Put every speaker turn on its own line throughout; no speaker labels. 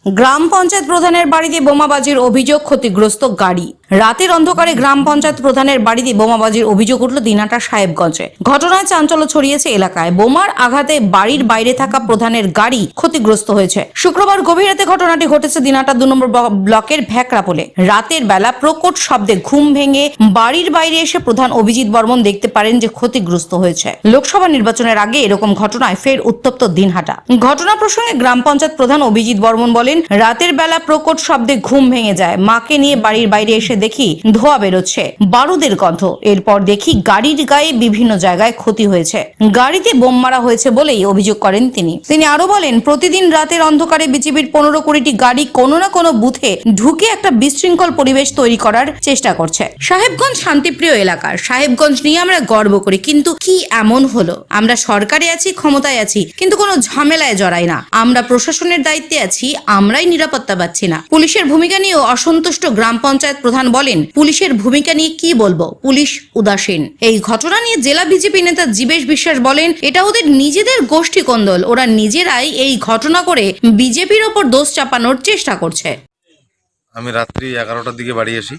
গ্রাম পঞ্চায়েত প্রধানের বাড়িতে বোমাবাজির অভিযোগ, ক্ষতিগ্রস্ত গাড়ি। রাতের অন্ধকারে গ্রাম পঞ্চায়েত প্রধানের বাড়িতে বোমাবাজির অভিযোগ উঠল দিনহাটা সাহেবগঞ্জে। ঘটনায় চাঞ্চল্য ছড়িয়েছে এলাকায়। বোমার আঘাতে বাড়ির বাইরে থাকা প্রধানের গাড়ি ক্ষতিগ্রস্ত হয়েছে। শুক্রবার গভীর রাতে ঘটনাটি ঘটেছে দিনহাটা 2 নম্বর ব্লকের ভ্যাকড়াপোলে। রাতের বেলা প্রকট শব্দে ঘুম ভেঙে বাড়ির বাইরে এসে প্রধান অভিজিৎ বর্মন দেখতে পারেন যে ক্ষতিগ্রস্ত হয়েছে। লোকসভা নির্বাচনের আগে এরকম ঘটনায় ফের উত্তপ্ত দিনহাটা। ঘটনা প্রসঙ্গে গ্রাম পঞ্চায়েত প্রধান অভিজিৎ বর্মন বলেন, রাতের বেলা প্রকট শব্দে ঘুম ভেঙে যায়। মাকে নিয়ে বাড়ির বাইরে এসে দেখি ধোঁয়া বেরোচ্ছে, বারুদের গন্ধ। এরপর দেখি গাড়ির গায়ে বিভিন্ন জায়গায় ক্ষতি হয়েছে। গাড়িতে বোম মারা হয়েছে বলেই অভিযোগ করেন তিনি আরো বলেন, প্রতিদিন রাতের অন্ধকারে বিজেপির 15-20টি গাড়ি কোনো না কোনো বুথে ঢুকে একটা বিশৃঙ্খল পরিবেশ তৈরি করার চেষ্টা করছে। সাহেবগঞ্জ শান্তিপ্রিয় এলাকার, সাহেবগঞ্জ নিয়ে আমরা গর্ব করি, কিন্তু কি এমন হলো? আমরা সরকারে আছি, ক্ষমতায় আছি, কিন্তু কোনো ঝামেলায় জড়াই না। আমরা প্রশাসনের দায়িত্বে আছি, আমরাই নিরাপত্তা পাচ্ছি না। পুলিশের ভূমিকা নিয়েও অসন্তুষ্ট গ্রাম পঞ্চায়েত প্রধান বলেন, পুলিশের ভূমিকা নিয়ে কি বলবো, পুলিশ উদাসীন। এই ঘটনা নিয়ে জেলা বিজেপি নেতা জীবেশ বিশ্বাস বলেন, এটা ওদের নিজেদের গোষ্ঠী কোন্দল। ওরা নিজেরাই এই ঘটনা করে বিজেপির ওপর দোষ চাপানোর চেষ্টা করছে।
আমি রাত্রি 11টার দিকে বাড়ি আসি।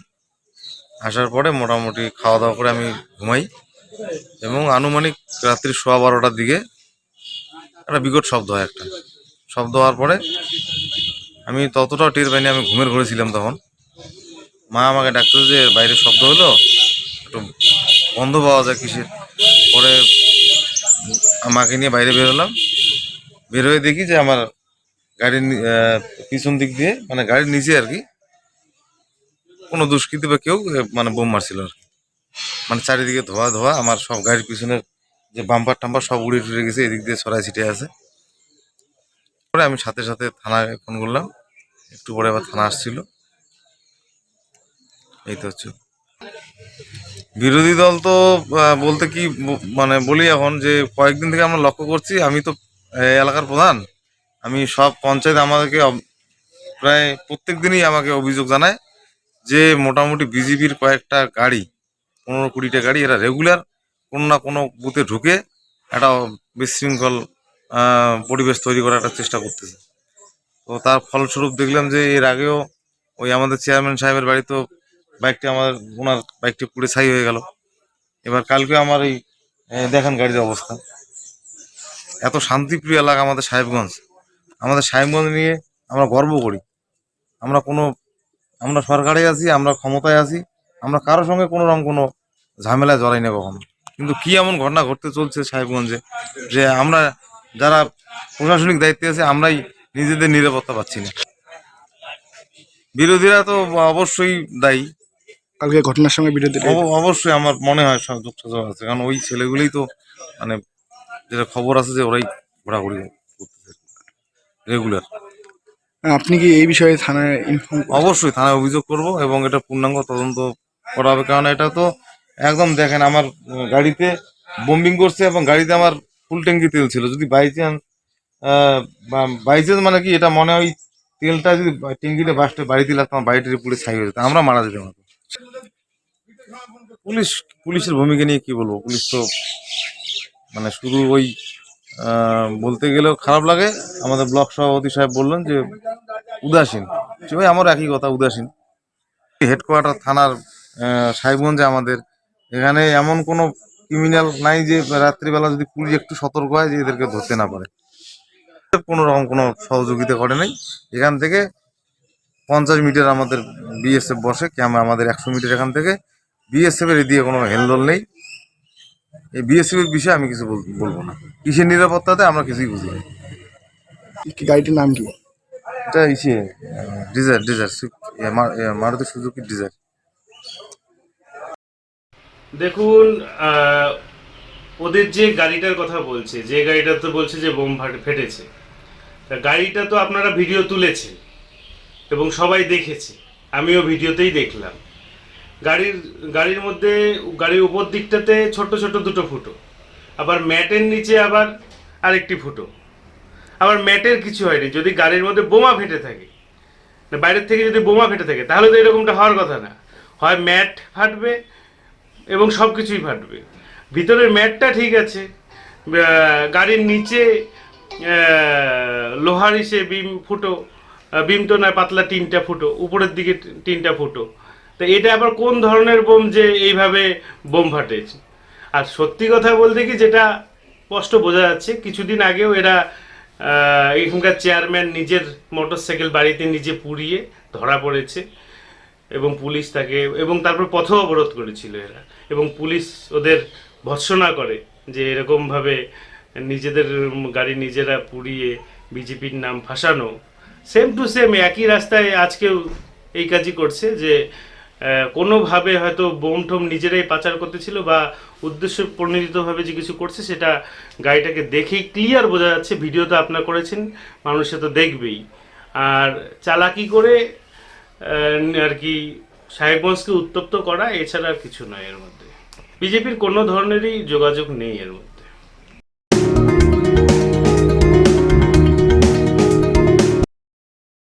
আসার পরে মোটামুটি খাওয়া দাওয়া করে আমি ঘুমাই এবং আনুমানিক রাত্রি 12:15টার দিকে একটা বিকট শব্দ হয়। একটা শব্দ হওয়ার পরে আমি ততটাও টের পাইনি, আমি ঘুমের ঘরে ছিলাম তখন। মা আমাকে ডাকতো যে বাইরে শব্দ হলো, একটু গন্ধ পাওয়া যায় কিসের। পরে মাকে নিয়ে বাইরে বেরোলাম। বের হয়ে দেখি যে আমার গাড়ির পিছন দিক দিয়ে, মানে গাড়ির নিচে আর কি, কোনো দুষ্কৃতী বা কেউ মানে বোম মারছিল আর কি। মানে চারিদিকে ধোয়া ধোয়া, আমার সব গাড়ির পিছনের যে বাম্পার টাম্পার সব উড়ে টুড়ে গেছে, এদিক দিয়ে ছড়াই ছিটে আছে। পরে আমি সাথে সাথে থানায় ফোন করলাম, একটু পরে আবার থানা আসছিল। এই তো হচ্ছে বিরোধী দল। তো বলতে কি মানে বলি এখন, যে কয়েকদিন থেকে আমরা লক্ষ্য করছি, আমি তো এলাকার প্রধান, আমি সব পঞ্চায়েত আমাদেরকে প্রায় প্রত্যেক দিনই আমাকে অভিযোগ জানায় যে মোটামুটি বিজেপির কয়েকটা গাড়ি, 15-20টা গাড়ি, এরা রেগুলার কোনো না কোনো বুথে ঢুকে একটা বিশৃঙ্খল পরিবেশ তৈরি করার একটা চেষ্টা করতেছে। তো তার ফলস্বরূপ দেখলাম যে এর আগেও ওই আমাদের চেয়ারম্যান সাহেবের বাড়ি তো বাইকটি, ওনার বাইকটি পুড়ে ছাই হয়ে গেল। এবার কালকে আমার এই দেখেন গাড়ির অবস্থা। এত শান্তিপ্রিয় এলাকা আমাদের সাহেবগঞ্জ। আমাদের সাহেবগঞ্জ নিয়ে আমরা গর্ব করি। আমরা সরকারে আছি, আমরা ক্ষমতায় আছি, আমরা কারোর সঙ্গে কোনো ঝামেলায় জড়াই না কখনো। কিন্তু কি এমন ঘটনা ঘটতে চলছে সাহেবগঞ্জে, যে আমরা যারা প্রশাসনিক দায়িত্বে আছে আমরাই নিজেদের নিরাপত্তা পাচ্ছি না। বিরোধীরা তো অবশ্যই দায়ী।
কালকে ঘটনার সঙ্গে বিরোধীরা
অবশ্যই আমার মনে হয় সংযোগ আছে, কারণ ওই ছেলেগুলোই তো, মানে যেটা খবর আছে যে ওরাই ঘোরাঘুরি করতেছে রেগুলার।
আপনি কি এই বিষয়ে থানায় ইনফর্ম?
অবশ্যই থানায় অভিযোগ করব এবং এটা পূর্ণাঙ্গ তদন্ত করা হবে। কারণ এটা তো একদম দেখেন, আমার গাড়িতে বোম্বিং করছে এবং গাড়িতে আমার ফুল ট্যাঙ্কি তেল ছিল। যদি বাইচান্স মানে কি, এটা মনে হয় তেলটা যদি ট্যাঙ্কিতে বাড়িতে লাগতো, আমার বাড়িতে পুড়ে ছাই হয়ে যেত, আমরা মারা যেতাম। পুলিশের ভূমিকা নিয়ে কি বলবো, পুলিশ তো মানে শুধু ওই বলতে গেলেও খারাপ লাগে। আমাদের ব্লক সভাপতি সাহেব বললেন যে উদাসীন, ভাই আমার একই কথা, উদাসীন। হেডকোয়ার্টার থানার সাহেবগঞ্জে আমাদের এখানে এমন কোনো ক্রিমিনাল নাই যে রাত্রিবেলা যদি পুলিশ একটু সতর্ক হয় যে এদেরকে ধরতে না পারে। কোনো রকম কোনো সহযোগিতা করে নাই। এখান থেকে 50 মিটার আমাদের বিএসএফ বসে, আমাদের 100 মিটার এখান থেকে বিএসএফ এর এদিকে কোনো হেলদোল নেই। এই বিএসএফ এর বিষয়ে আমি কিছু বলবো না। কিসের নিরাপত্তাতে আমরা কিছুই বুঝি না।
গাড়িটির নাম কি?
এটা ডিজার মারুতি সুজুকি ডিজার।
দেখুন, ওদের যে গাড়িটার কথা বলছে, যে গাড়িটা তো বলছে যে বোম ফেটেছে, তা গাড়িটা তো আপনারা ভিডিও তুলেছেন এবং সবাই দেখেছে, আমিও ভিডিওতেই দেখলাম। গাড়ির মধ্যে, গাড়ির উপর দিকটাতে ছোট ছোট দুটো ফুটো, আবার ম্যাটের নিচে আবার আরেকটি ফুটো, আবার ম্যাটের কিছু হয়নি। যদি গাড়ির মধ্যে বোমা ফেটে থাকে, বাইরের থেকে যদি বোমা ফেটে থাকে, তাহলে তো এরকমটা হওয়ার কথা না। হয় ম্যাট ফাটবে এবং সব কিছুই ফাটবে। ভিতরের ম্যাটটা ঠিক আছে, গাড়ির নিচে লোহার বিম ফুটো, বিমটো নয় পাতলা টিনটা ফুটো, উপরের দিকে টিনটা ফুটো। তো এটা আবার কোন ধরনের বোম যে এইভাবে বোম ফাটেছে? আর সত্যি কথা বলতে কি, যেটা স্পষ্ট বোঝা যাচ্ছে, কিছুদিন আগেও এরা এখানকার চেয়ারম্যান নিজের মোটরসাইকেল বাড়িতে নিজে পুড়িয়ে ধরা পড়েছে এবং পুলিশ তাকে, এবং তারপর পথ অবরোধ করেছিল এরা, এবং পুলিশ ওদের ভৎসনা করে যে এরকমভাবে নিজেদের গাড়ি নিজেরা পুড়িয়ে বিজেপির নাম ফাঁসানো। সেম টু সেম একই রাস্তায় আজকেও এই কাজই করছে, যে কোনোভাবে হয়তো বোম টোম নিজেরাই পাচার করতেছিল বা উদ্দেশ্য প্রণোদিতভাবে যে কিছু করছে, সেটা গাড়িটাকে দেখেই ক্লিয়ার বোঝা যাচ্ছে। ভিডিও তো আপনারা করেছেন, মানুষে তো দেখবেই। আর চালাকি করে আর কি সাহেবগঞ্জকে উত্তপ্ত করা, এছাড়া আর কিছু নয় এর মধ্যে। বিজেপির কোনো ধরনেরই যোগাযোগ নেই এর মধ্যে।